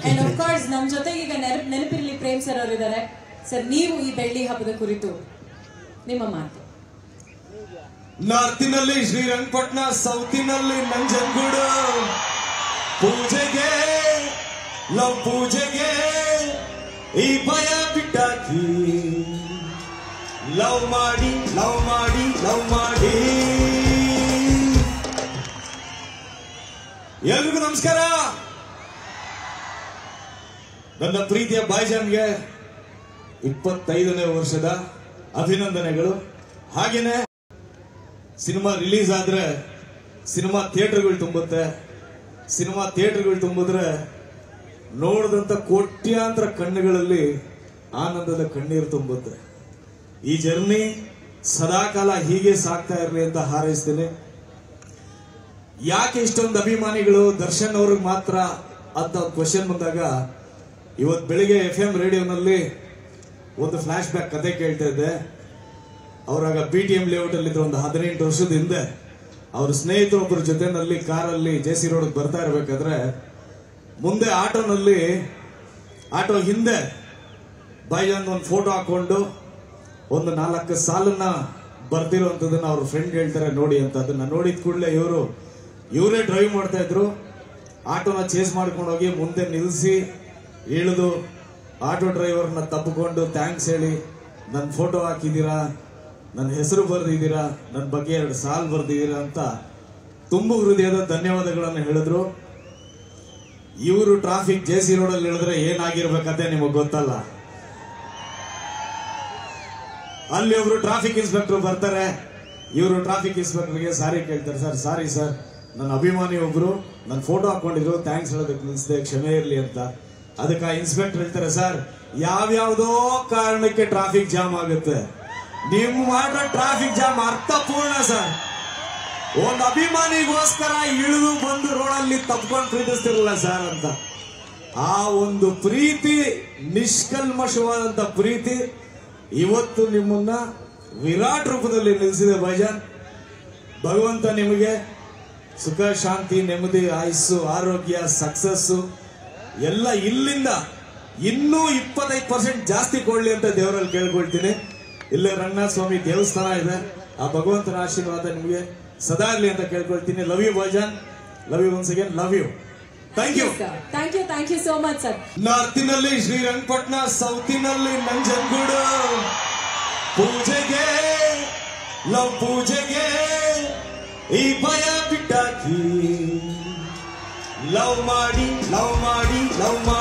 And of course ನಮ್ಮ ಜೊತೆಗೆ ಈಗ ನೆನಪಿರಲಿ ಪ್ರೇಮ್ ಸರ್ ಅವರಿದ್ದಾರೆ. ಸರ್, ನೀವು ಈ ಬೆಳ್ಳಿ ಹಬ್ಬದ ಕುರಿತು ನಿಮ್ಮ ಮಾತು. ನಾರ್ತಿನಲ್ಲಿ ಶ್ರೀರಂಗಪಟ್ಟಣ, ಸೌತಿನಲ್ಲಿ ನಂಜನಗೂಡು. ಪೂಜೆಗೆ ಲವ್ ಪೂಜೆಗೆ ಈ ಭಯ ಬಿಟ್ಟಾಕಿ ಲವ್ ಮಾಡಿ ಲವ್ ಮಾಡಿ ಲವ್ ಮಾಡಿ. ಎಲ್ರಿಗೂ ನಮಸ್ಕಾರ. ನನ್ನ ಪ್ರೀತಿಯ ಬಾಯ್ಜಾನ್ಗೆ 25ನೇ ವರ್ಷದ ಅಭಿನಂದನೆಗಳು. ಹಾಗೇನೆ ಸಿನಿಮಾ ರಿಲೀಸ್ ಆದ್ರೆ ಸಿನಿಮಾ ಥಿಯೇಟರ್ಗಳು ತುಂಬುತ್ತೆ. ಸಿನಿಮಾ ಥಿಯೇಟರ್ಗಳು ತುಂಬಿದ್ರೆ ನೋಡಿದಂತ ಕೋಟ್ಯಾಂತರ ಕಣ್ಣುಗಳಲ್ಲಿ ಆನಂದದ ಕಣ್ಣೀರು ತುಂಬುತ್ತೆ. ಈ ಜರ್ನಿ ಸದಾಕಾಲ ಹೀಗೆ ಸಾಕ್ತಾ ಇರಲಿ ಅಂತ ಹಾರೈಸ್ತೇನೆ. ಯಾಕೆ ಇಷ್ಟೊಂದು ಅಭಿಮಾನಿಗಳು ದರ್ಶನ್ ಅವ್ರಿಗೆ ಮಾತ್ರ ಅಂತ ಕ್ವಶನ್ ಬಂದಾಗ, ಇವತ್ತು ಬೆಳಿಗ್ಗೆ FM ರೇಡಿಯೋನಲ್ಲಿ ಒಂದು ಫ್ಲಾಶ್ ಬ್ಯಾಕ್ ಕತೆ ಕೇಳ್ತಾ ಇದ್ದೆ. ಅವರಾಗ BTM ಲೇಔಟ್ ಅಲ್ಲಿ ಇದ್ರು. ಒಂದು 18 ವರ್ಷದ ಹಿಂದೆ ಅವ್ರ ಸ್ನೇಹಿತರೊಬ್ಬರ ಜೊತೆನಲ್ಲಿ ಕಾರಲ್ಲಿ JC ರೋಡ್ ಬರ್ತಾ ಇರ್ಬೇಕಾದ್ರೆ ಮುಂದೆ ಆಟೋ ಹಿಂದೆ ಬಾಯ್ಜಾನ್ ಒಂದು ಫೋಟೋ ಹಾಕೊಂಡು ಒಂದು 4 ಸಾಲನ್ನ ಬರ್ತಿರೋಂಥದ್ದನ್ನ ಅವ್ರ ಫ್ರೆಂಡ್ ಹೇಳ್ತಾರೆ ನೋಡಿ ಅಂತ. ಅದನ್ನ ನೋಡಿದ ಕೂಡಲೇ ಇವರೇ ಡ್ರೈವ್ ಮಾಡ್ತಾ ಇದ್ರು. ಆಟೋನ ಚೇಸ್ ಮಾಡ್ಕೊಂಡು ಹೋಗಿ ಮುಂದೆ ನಿಲ್ಲಿಸಿ ಇಳಿದು ಆಟೋ ಡ್ರೈವರ್ನ ತಪ್ಪಿಕೊಂಡು ಥ್ಯಾಂಕ್ಸ್ ಹೇಳಿ, ನನ್ನ ಫೋಟೋ ಹಾಕಿದ್ದೀರಾ, ನನ್ನ ಹೆಸರು ಬರ್ದಿದ್ದೀರಾ, ನನ್ನ ಬಗ್ಗೆ 2 ಸಾಲು ಬರ್ದಿದ್ದೀರಾ ಅಂತ ತುಂಬು ಹೃದಯದ ಧನ್ಯವಾದಗಳನ್ನು ಹೇಳಿದ್ರು. ಇವರು ಟ್ರಾಫಿಕ್ JC ರೋಡಲ್ಲಿ ಹೇಳಿದ್ರೆ ಏನಾಗಿರ್ಬೇಕಂತೆ ನಿಮಗೆ ಗೊತ್ತಲ್ಲ. ಅಲ್ಲಿ ಒಬ್ರು ಟ್ರಾಫಿಕ್ ಇನ್ಸ್ಪೆಕ್ಟರ್ ಬರ್ತಾರೆ. ಇವರು ಟ್ರಾಫಿಕ್ ಇನ್ಸ್ಪೆಕ್ಟರ್ಗೆ ಸಾರಿ ಕೇಳ್ತಾರೆ. ಸರ್, ಸಾರಿ ಸರ್, ನನ್ನ ಅಭಿಮಾನಿ ಒಬ್ರು ನನ್ನ ಫೋಟೋ ಹಾಕೊಂಡಿದ್ರು, ಥ್ಯಾಂಕ್ಸ್ ಹೇಳೋದಕ್ಕೆ ನಿಲ್ಸಿದೆ, ಕ್ಷಮೆ ಇರಲಿ ಅಂತ. ಅದಕ್ಕೆ ಆ ಇನ್ಸ್ಪೆಕ್ಟರ್ ಹೇಳ್ತಾರೆ, ಸರ್, ಯಾವ್ಯಾವುದೋ ಕಾರಣಕ್ಕೆ ಟ್ರಾಫಿಕ್ ಜಾಮ್ ಆಗುತ್ತೆ, ನೀವು ಮಾಡೋ ಟ್ರಾಫಿಕ್ ಜಾಮ್ ಅರ್ಥಪೂರ್ಣ ಸರ್. ಒಂದು ಅಭಿಮಾನಿಗೋಸ್ಕರ ಇಳಿದು ಬಂದು ರೋಡಲ್ಲಿ ತಪ್ಕೊಂಡು ಪ್ರೀತಿಸ್ತಿರಲ್ಲ ಸರ್ ಅಂತ. ಆ ಒಂದು ಪ್ರೀತಿ, ನಿಷ್ಕಲ್ಮಶವಾದಂತ ಪ್ರೀತಿ ಇವತ್ತು ನಿಮ್ಮನ್ನ ವಿರಾಟ್ ರೂಪದಲ್ಲಿ ನಿಲ್ಲಿಸಿದೆ ಬಾಯ್ಜಾನ್. ಭಗವಂತ ನಿಮಗೆ ಸುಖ, ಶಾಂತಿ, ನೆಮ್ಮದಿ, ಆಯುಸ್ಸು, ಆರೋಗ್ಯ, ಸಕ್ಸಸ್ಸು ಎಲ್ಲ ಇಲ್ಲಿಂದ ಇನ್ನೂ 25% ಜಾಸ್ತಿ ಕೊಡ್ಲಿ ಅಂತ ದೇವರಲ್ಲಿ ಕೇಳ್ಕೊಳ್ತೀನಿ. ಇಲ್ಲೇ ರಂಗನಾಥ ಸ್ವಾಮಿ ದೇವಸ್ಥಾನ ಇದೆ. ಆ ಭಗವಂತನ ಆಶೀರ್ವಾದ ನಿಮಗೆ ಸದಾ ಇರಲಿ ಅಂತ ಕೇಳ್ಕೊಳ್ತೀನಿ. ಲವ್ ಯು ಬಾಯ್ಜಾನ್, love you once again, love you. Thank you, thank you so much sir. ನಾರ್ತಿನಲ್ಲಿ ಶ್ರೀರಂಗಪಟ್ಟಣ, ಸೌತಿನಲ್ಲಿ ನಂಜನಗೂಡು. ಪೂಜೆಗೆ ಲವ್ ಪೂಜೆಗೆ ಈ ಭಯ ಬಿಟ್ಟಾಕಿ ಲವ್ ಮಾಡಿ ಲವ್ ಮಾಡಿ ಲವ್ ಮಾಡಿ.